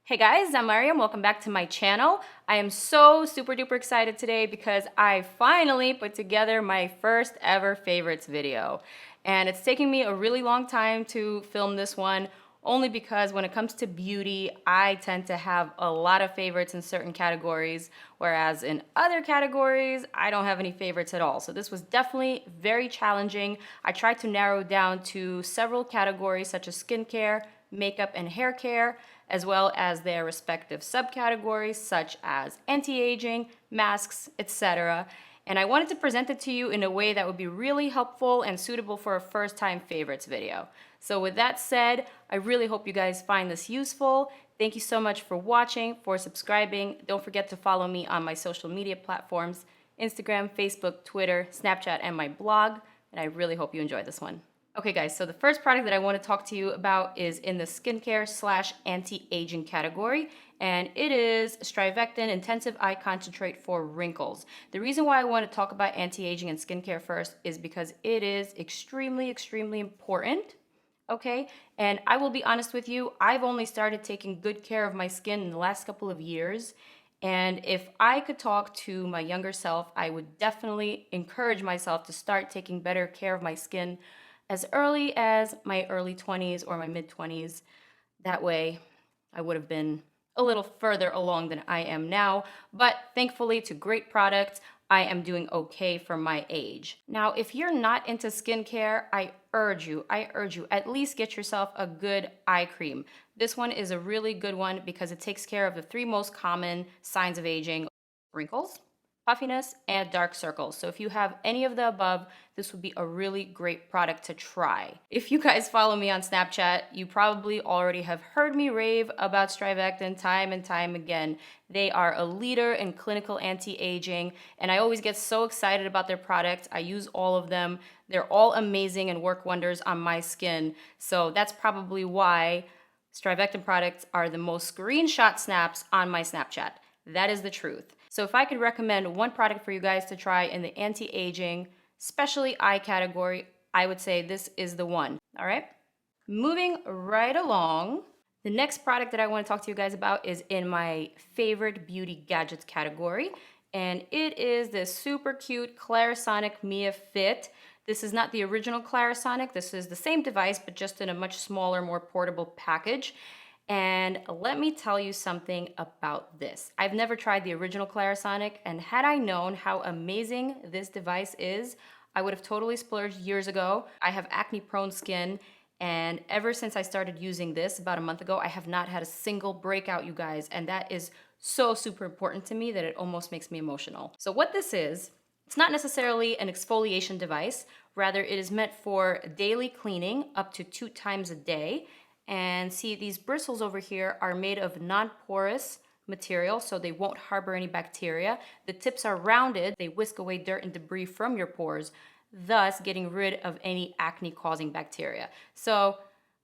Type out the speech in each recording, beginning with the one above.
Hey guys, I'm Maryam. Welcome back to my channel. I am so super duper excited today because I finally put together my first ever favorites video. And it's taking me a really long time to film this one, only because when it comes to beauty, I tend to have a lot of favorites in certain categories, whereas in other categories, I don't have any favorites at all. So this was definitely very challenging. I tried to narrow down to several categories such as skincare, makeup and hair care, as well as their respective subcategories such as anti-aging, masks, etc. And I wanted to present it to you in a way that would be really helpful and suitable for a first-time favorites video. So with that said, I really hope you guys find this useful. Thank you so much for watching, for subscribing. Don't forget to follow me on my social media platforms, Instagram, Facebook, Twitter, Snapchat, and my blog. And I really hope you enjoy this one. Okay guys, so the first product that I want to talk to you about is in the skincare / anti-aging category, and it is StriVectin Intensive Eye Concentrate for Wrinkles. The reason why I want to talk about anti-aging and skincare first is because it is extremely important, okay? And I will be honest with you, I've only started taking good care of my skin in the last couple of years. And if I could talk to my younger self, I would definitely encourage myself to start taking better care of my skin as early as my early 20s or my mid 20s. That way I would have been a little further along than I am now, but thankfully to great products, I am doing okay for my age. Now, if you're not into skincare, I urge you, at least get yourself a good eye cream. This one is a really good one because it takes care of the 3 most common signs of aging: wrinkles, puffiness, and dark circles. So if you have any of the above, this would be a really great product to try. If you guys follow me on Snapchat, you probably already have heard me rave about StriVectin time and time again. They are a leader in clinical anti-aging, and I always get so excited about their products. I use all of them. They're all amazing and work wonders on my skin. So that's probably why StriVectin products are the most screenshot snaps on my Snapchat. That is the truth. So if I could recommend one product for you guys to try in the anti-aging, especially eye category, I would say this is the one. All right? Moving right along, the next product that I want to talk to you guys about is in my favorite beauty gadgets category, and it is this super cute Clarisonic Mia Fit. This is not the original Clarisonic. This is the same device, but just in a much smaller, more portable package. And let me tell you something about this. I've never tried the original Clarisonic, and had I known how amazing this device is, I would have totally splurged years ago. I have acne-prone skin, and ever since I started using this about a month ago, I have not had a single breakout, you guys, and that is so super important to me that it almost makes me emotional. So what this is, it's not necessarily an exfoliation device. Rather, it is meant for daily cleaning up to 2 times a day. And see, these bristles over here are made of non-porous material, so they won't harbor any bacteria. The tips are rounded. They whisk away dirt and debris from your pores, thus getting rid of any acne-causing bacteria. So,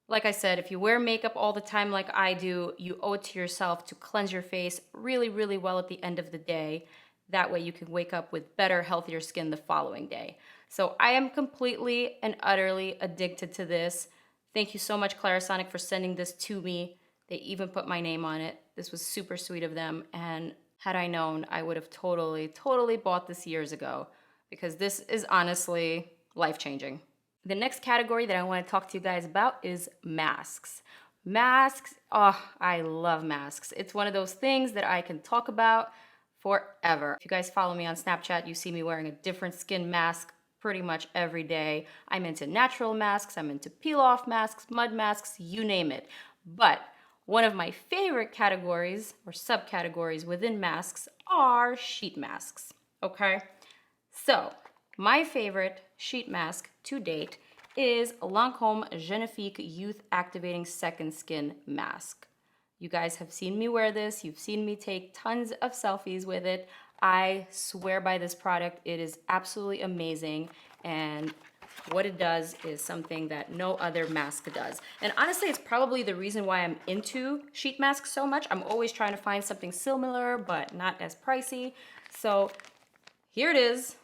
like I said, if you wear makeup all the time like I do, you owe it to yourself to cleanse your face really well at the end of the day. That way you can wake up with better, healthier skin the following day. So I am completely and utterly addicted to this. Thank you so much, Clarisonic, for sending this to me. They even put my name on it. This was super sweet of them, and had I known, I would have totally bought this years ago, because this is honestly life-changing. The next category that I want to talk to you guys about is masks. Masks, oh, I love masks. It's one of those things that I can talk about forever. If you guys follow me on Snapchat, you see me wearing a different skin mask pretty much every day. I'm into natural masks, I'm into peel-off masks, mud masks, you name it. But one of my favorite categories or subcategories within masks are sheet masks, okay? So my favorite sheet mask to date is Lancome Genifique Youth Activating Second Skin Mask. You guys have seen me wear this, you've seen me take tons of selfies with it. I swear by this product. It is absolutely amazing, and what it does is something that no other mask does. And honestly, it's probably the reason why I'm into sheet masks so much. I'm always trying to find something similar, but not as pricey. So here it is.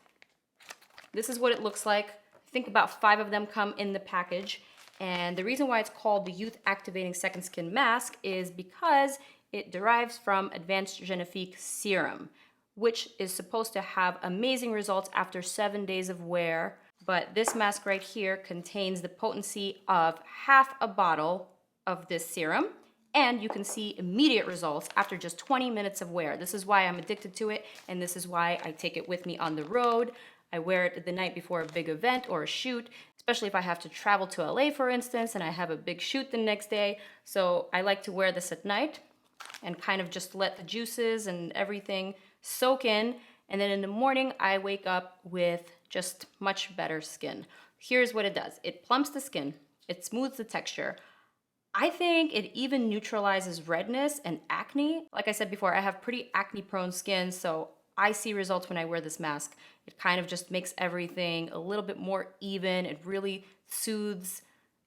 This is what it looks like. I think about 5 of them come in the package. And the reason why it's called the Youth Activating Second Skin Mask is because It derives from Advanced Genifique Serum, which is supposed to have amazing results after 7 days of wear. But this mask right here contains the potency of half a bottle of this serum, and you can see immediate results after just 20 minutes of wear. This is why I'm addicted to it, and this is why I take it with me on the road. I wear it the night before a big event or a shoot, especially if I have to travel to LA, for instance, and I have a big shoot the next day. So I like to wear this at night and kind of just let the juices and everything soak in. And then in the morning, I wake up with just much better skin. Here's what it does. It plumps the skin. It smooths the texture. I think it even neutralizes redness and acne. Like I said before, I have pretty acne-prone skin, so I see results when I wear this mask. It kind of just makes everything a little bit more even. It really soothes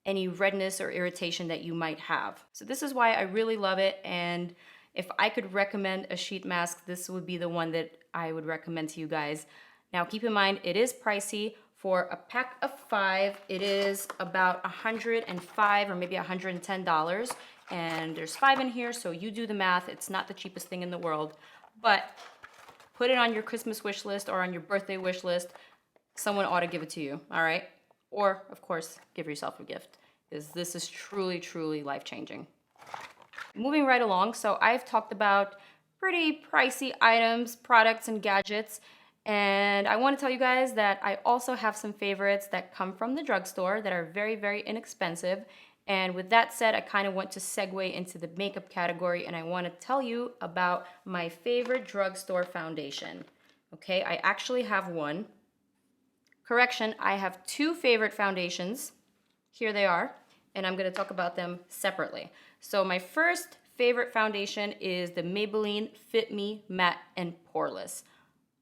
any redness or irritation that you might have. So this is why I really love it, and if I could recommend a sheet mask, this would be the one that I would recommend to you guys. Now keep in mind, it is pricey. For a pack of 5, it is about $105 or maybe $110, and there's 5 in here, so you do the math. It's not the cheapest thing in the world, but put it on your Christmas wish list or on your birthday wish list. Someone ought to give it to you, all right? Or, of course, give yourself a gift, because this is truly, truly life-changing. Moving right along, so I've talked about pretty pricey items, products, and gadgets, and I want to tell you guys that I also have some favorites that come from the drugstore that are very, very inexpensive. And with that said, I kind of want to segue into the makeup category, and I want to tell you about my favorite drugstore foundation. Okay, I actually have one. Correction, I have 2 favorite foundations. Here they are, and I'm going to talk about them separately. So my first favorite foundation is the Maybelline Fit Me Matte and Poreless.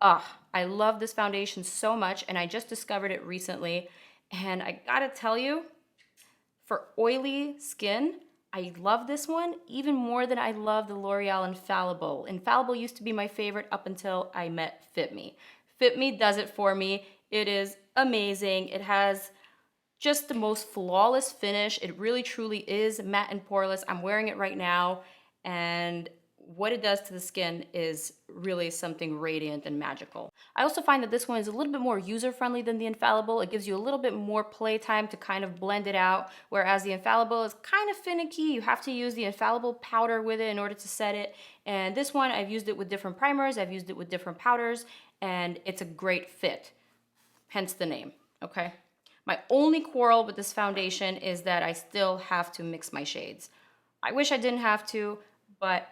I love this foundation so much, and I just discovered it recently. And I gotta tell you, for oily skin, I love this one even more than I love the L'Oreal Infallible. Infallible used to be my favorite up until I met Fit Me. Fit Me does it for me. It is amazing. It has just the most flawless finish. It really truly is matte and poreless. I'm wearing it right now, and what it does to the skin is really something radiant and magical. I also find that this one is a little bit more user-friendly than the Infallible. It gives you a little bit more playtime to kind of blend it out, whereas the Infallible is kind of finicky. You have to use the Infallible powder with it in order to set it. And this one, I've used it with different primers, I've used it with different powders, and it's a great fit, hence the name, okay? My only quarrel with this foundation is that I still have to mix my shades. I wish I didn't have to, but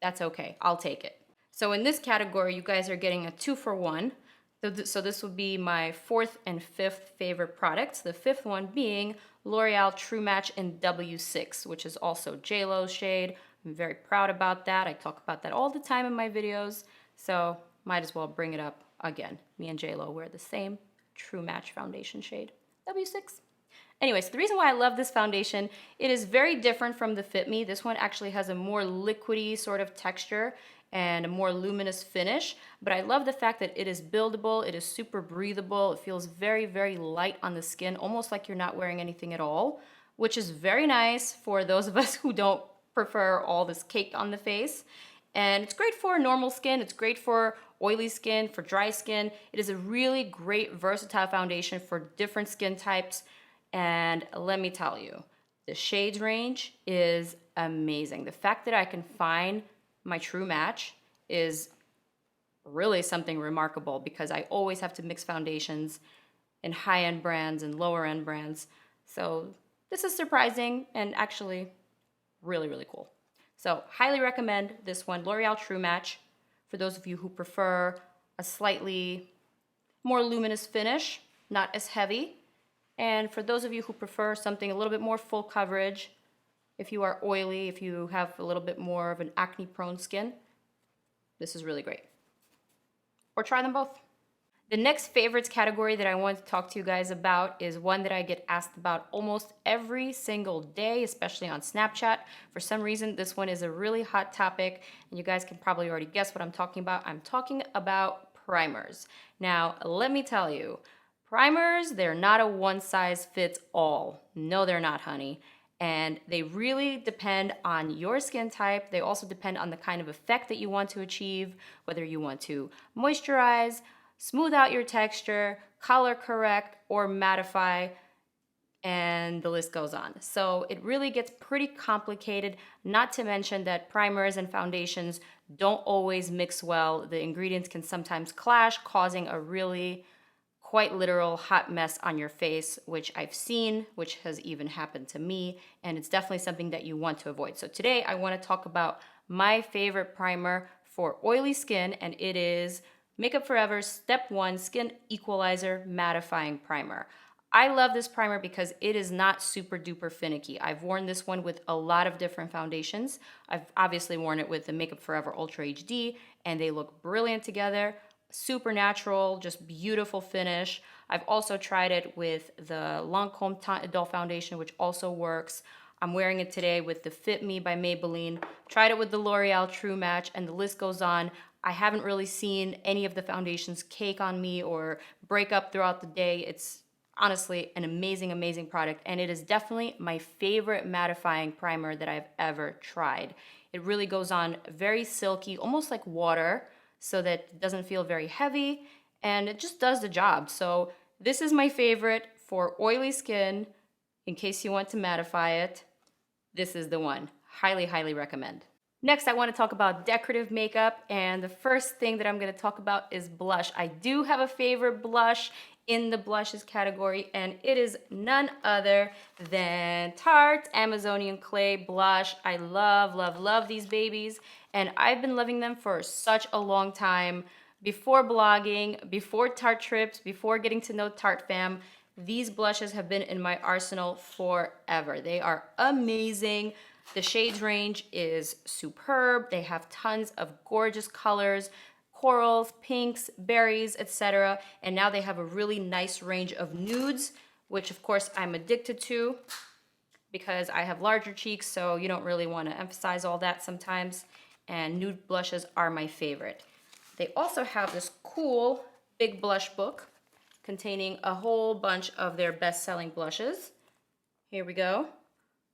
that's okay, I'll take it. So in this category, you guys are getting a 2-for-1. So this would be my 4th and 5th favorite products. The 5th one being L'Oreal True Match in W6, which is also JLo's shade. I'm very proud about that. I talk about that all the time in my videos, so might as well bring it up again. Me and JLo wear the same True Match foundation shade, W6. Anyways, the reason why I love this foundation, it is very different from the Fit Me. This one actually has a more liquidy sort of texture and a more luminous finish, but I love the fact that it is buildable, it is super breathable, it feels very, very light on the skin, almost like you're not wearing anything at all, which is very nice for those of us who don't prefer all this cake on the face. And it's great for normal skin, it's great for oily skin, for dry skin. It is a really great versatile foundation for different skin types. And let me tell you, the shades range is amazing. The fact that I can find my true match is really something remarkable, because I always have to mix foundations in high-end brands and lower-end brands. So this is surprising and actually really, really cool. So highly recommend this one, L'Oreal True Match, for those of you who prefer a slightly more luminous finish, not as heavy. And for those of you who prefer something a little bit more full coverage, if you are oily, if you have a little bit more of an acne-prone skin, this is really great. Or try them both. The next favorites category that I want to talk to you guys about is one that I get asked about almost every single day, especially on Snapchat. For some reason, this one is a really hot topic, and you guys can probably already guess what I'm talking about. I'm talking about primers. Now, let me tell you, primers, they're not a one-size-fits-all. No, they're not, honey. And they really depend on your skin type. They also depend on the kind of effect that you want to achieve, whether you want to moisturize, smooth out your texture, color correct, or mattify, and the list goes on. So it really gets pretty complicated, not to mention that primers and foundations don't always mix well. The ingredients can sometimes clash, causing a really quite literal hot mess on your face, which I've seen, which has even happened to me, and it's definitely something that you want to avoid. So today I want to talk about my favorite primer for oily skin, and it is Makeup Forever's Step 1 Skin Equalizer Mattifying Primer. I love this primer because it is not super duper finicky. I've worn this one with a lot of different foundations. I've obviously worn it with the Makeup Forever Ultra HD, and they look brilliant together. Super natural, just beautiful finish. I've also tried it with the Lancome Teint Idole foundation, which also works. I'm wearing it today with the Fit Me by Maybelline. Tried it with the L'Oreal True Match, and the list goes on. I haven't really seen any of the foundations cake on me or break up throughout the day. It's honestly an amazing, amazing product, and it is definitely my favorite mattifying primer that I've ever tried. It really goes on very silky, almost like water, so that it doesn't feel very heavy, and it just does the job. So this is my favorite for oily skin. In case you want to mattify it, this is the one. Highly, highly recommend. Next, I want to talk about decorative makeup, and the first thing that I'm going to talk about is blush. I do have a favorite blush in the blushes category, and it is none other than Tarte Amazonian Clay Blush. I love, love, love these babies, and I've been loving them for such a long time. Before blogging, before Tarte trips, before getting to know Tarte fam, these blushes have been in my arsenal forever. They are amazing. The shades range is superb. They have tons of gorgeous colors, corals, pinks, berries, etc. And now they have a really nice range of nudes, which of course I'm addicted to because I have larger cheeks, so you don't really want to emphasize all that sometimes. And nude blushes are my favorite. They also have this cool big blush book containing a whole bunch of their best-selling blushes. Here we go.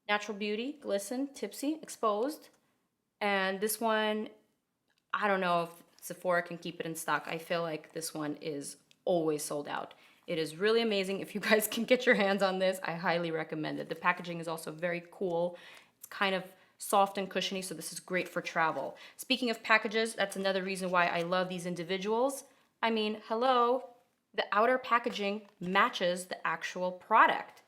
Natural Beauty, Glisten, Tipsy, Exposed. And this one, I don't know if Sephora can keep it in stock. I feel like this one is always sold out. It is really amazing. If you guys can get your hands on this, I highly recommend it. The packaging is also very cool. It's kind of soft and cushiony, so this is great for travel. Speaking of packages, that's another reason why I love these individuals. I mean, hello, the outer packaging matches the actual product,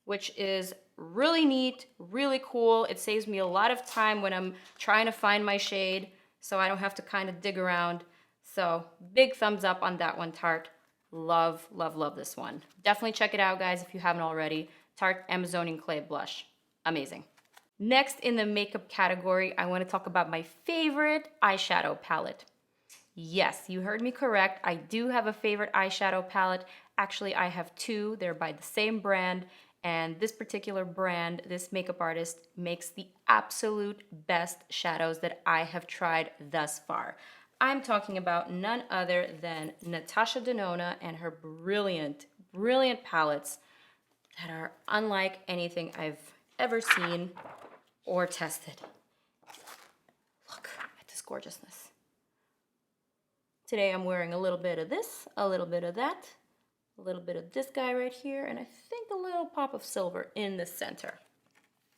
which is really neat, really cool. It saves me a lot of time when I'm trying to find my shade, so I don't have to kind of dig around. So big thumbs up on that one, Tarte. Love, love, love this one. Definitely check it out, guys, if you haven't already. Tarte Amazonian Clay Blush. Amazing. Next in the makeup category, I want to talk about my favorite eyeshadow palette. Yes, you heard me correct. I do have a favorite eyeshadow palette. Actually, I have two. They're by the same brand. And this particular brand, this makeup artist, makes the absolute best shadows that I have tried thus far. I'm talking about none other than Natasha Denona and her brilliant, brilliant palettes that are unlike anything I've ever seen or tested. Look at this gorgeousness. Today I'm wearing a little bit of this, a little bit of that, a little bit of this guy right here, and I think a little pop of silver in the center.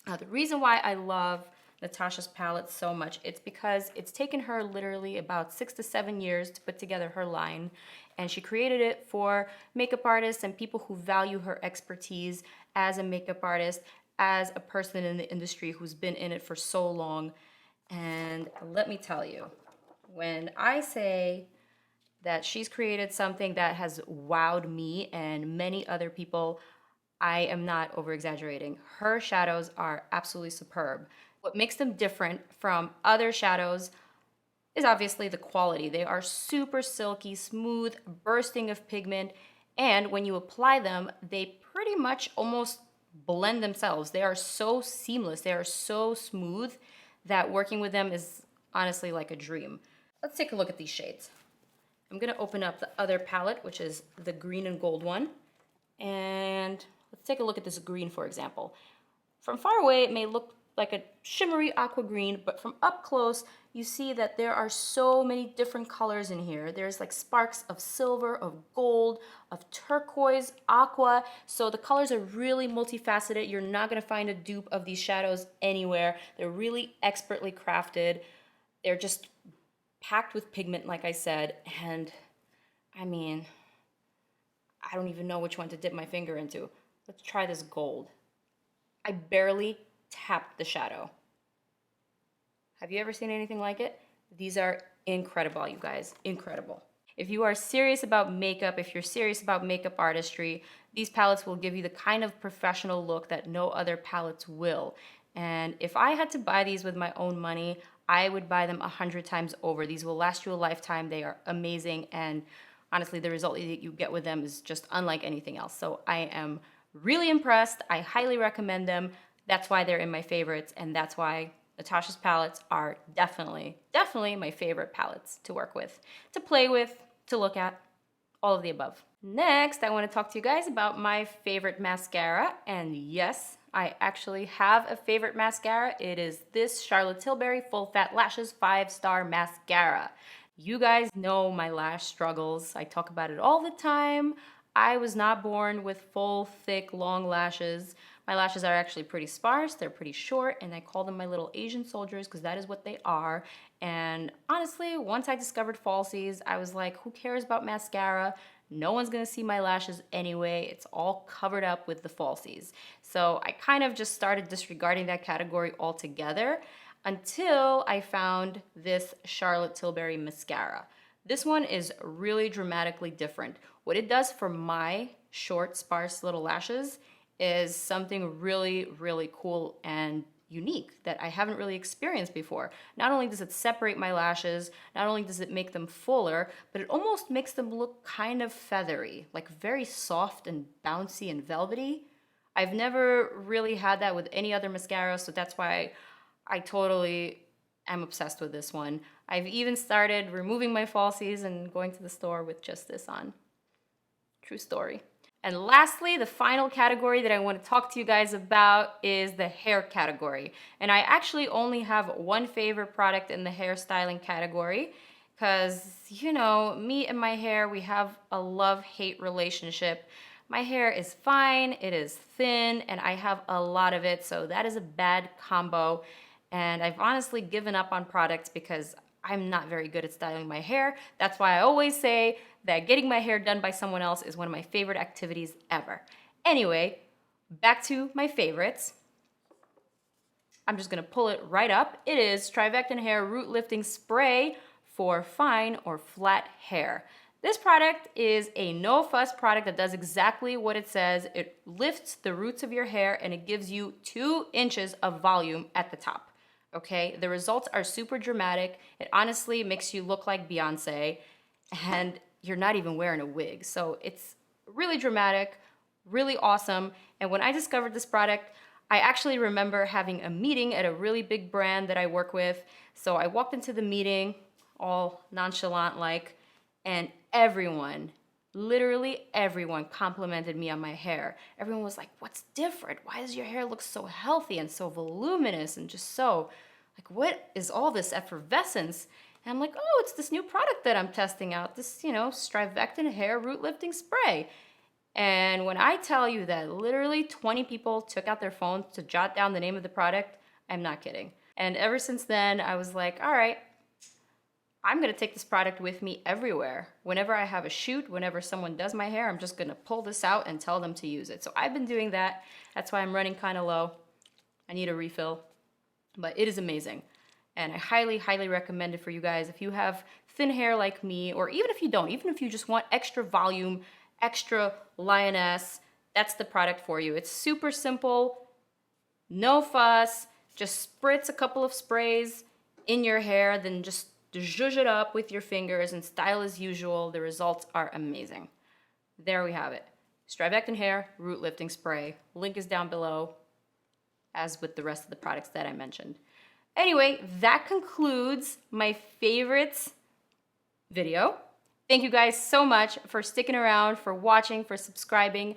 Now, the reason why I love Natasha's palette so much, it's because it's taken her literally about 6 to 7 years to put together her line, and she created it for makeup artists and people who value her expertise as a makeup artist, as a person in the industry who's been in it for so long. And let me tell you, when I say that she's created something that has wowed me and many other people, I am not over-exaggerating. Her shadows are absolutely superb. What makes them different from other shadows is obviously the quality. They are super silky, smooth, bursting of pigment, and when you apply them, they pretty much almost blend themselves. They are so seamless, they are so smooth that working with them is honestly like a dream. Let's take a look at these shades. I'm gonna open up the other palette, which is the green and gold one, and let's take a look at this green, for example. from far away, it may look like a shimmery aqua green, but from up close, you see that there are so many different colors in here. There's like sparks of silver, of gold, of turquoise, aqua. So the colors are really multifaceted. You're not gonna find a dupe of these shadows anywhere. They're really expertly crafted. They're just packed with pigment, like I said, and I mean, I don't even know which one to dip my finger into. Let's try this gold. I barely tapped the shadow. Have you ever seen anything like it? These are incredible, you guys, incredible. If you are serious about makeup, if you're serious about makeup artistry, these palettes will give you the kind of professional look that no other palettes will. And if I had to buy these with my own money, I would buy them 100 times over. These will last you a lifetime. They are amazing, and honestly, the result that you get with them is just unlike anything else. So I am really impressed. I highly recommend them. That's why they're in my favorites, and that's why Natasha's palettes are definitely my favorite palettes to work with, to play with, to look at, all of the above. Next, I want to talk to you guys about my favorite mascara, and yes, I actually have a favorite mascara. It is this Charlotte Tilbury Full Fat Lashes 5-Star Mascara. You guys know my lash struggles. I talk about it all the time. I was not born with full, thick, long lashes. My lashes are actually pretty sparse, they're pretty short, and I call them my little Asian soldiers because that is what they are. And honestly, once I discovered falsies, I was like, who cares about mascara? No one's gonna see my lashes anyway. It's all covered up with the falsies. So I kind of just started disregarding that category altogether until I found this Charlotte Tilbury mascara. This one is really dramatically different. What it does for my short, sparse little lashes is something really, really cool and unique that I haven't really experienced before. Not only does it separate my lashes, not only does it make them fuller, but it almost makes them look kind of feathery, like very soft and bouncy and velvety. I've never really had that with any other mascara, so that's why I totally am obsessed with this one. I've even started removing my falsies and going to the store with just this on. True story. And lastly, the final category that I want to talk to you guys about is the hair category. And I actually only have one favorite product in the hairstyling category because, you know, me and my hair, we have a love-hate relationship. My hair is fine, it is thin, and I have a lot of it, so that is a bad combo. And I've honestly given up on products because I'm not very good at styling my hair. That's why I always say that getting my hair done by someone else is one of my favorite activities ever. Anyway, back to my favorites. I'm just gonna pull it right up. It is StriVectin Hair Root Lifting Spray for fine or flat hair. This product is a no-fuss product that does exactly what it says. It lifts the roots of your hair and it gives you 2 inches of volume at the top. Okay, the results are super dramatic. It honestly makes you look like Beyonce, and you're not even wearing a wig. So it's really dramatic, really awesome. And when I discovered this product, I actually remember having a meeting at a really big brand that I work with. So I walked into the meeting all nonchalant like, and everyone, literally everyone complimented me on my hair. Everyone was like, what's different? Why does your hair look so healthy and so voluminous and just so, like, what is all this effervescence? And I'm like, oh, it's this new product that I'm testing out, this, you know, StriVectin Hair Root Lifting Spray. And when I tell you that literally 20 people took out their phones to jot down the name of the product, I'm not kidding. And ever since then, I was like, all right, I'm gonna take this product with me everywhere. Whenever I have a shoot, whenever someone does my hair, I'm just gonna pull this out and tell them to use it. So I've been doing that. That's why I'm running kind of low. I need a refill, but it is amazing. And I highly, highly recommend it for you guys. If you have thin hair like me, or even if you don't, even if you just want extra volume, extra lioness, that's the product for you. It's super simple, no fuss, just spritz a couple of sprays in your hair, then just zhuzh it up with your fingers and style as usual. The results are amazing. There we have it. StriVectin Hair Root Lifting Spray. Link is down below, as with the rest of the products that I mentioned. Anyway, that concludes my favorites video. Thank you guys so much for sticking around, for watching, for subscribing.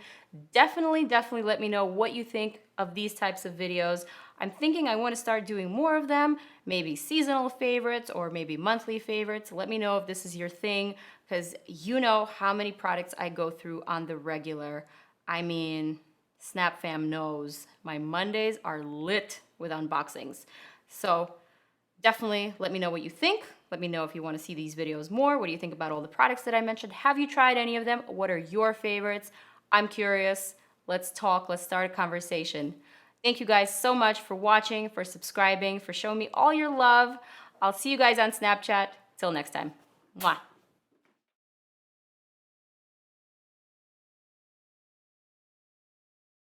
Definitely let me know what you think of these types of videos. I'm thinking I want to start doing more of them, maybe seasonal favorites or maybe monthly favorites. Let me know if this is your thing, because you know how many products I go through on the regular. I mean, Snap Fam knows my Mondays are lit with unboxings. So definitely let me know what you think. Let me know if you want to see these videos more. What do you think about all the products that I mentioned? Have you tried any of them? What are your favorites? I'm curious. Let's talk. Let's start a conversation. Thank you guys so much for watching, for subscribing, for showing me all your love. I'll see you guys on Snapchat. Till next time. Mwah.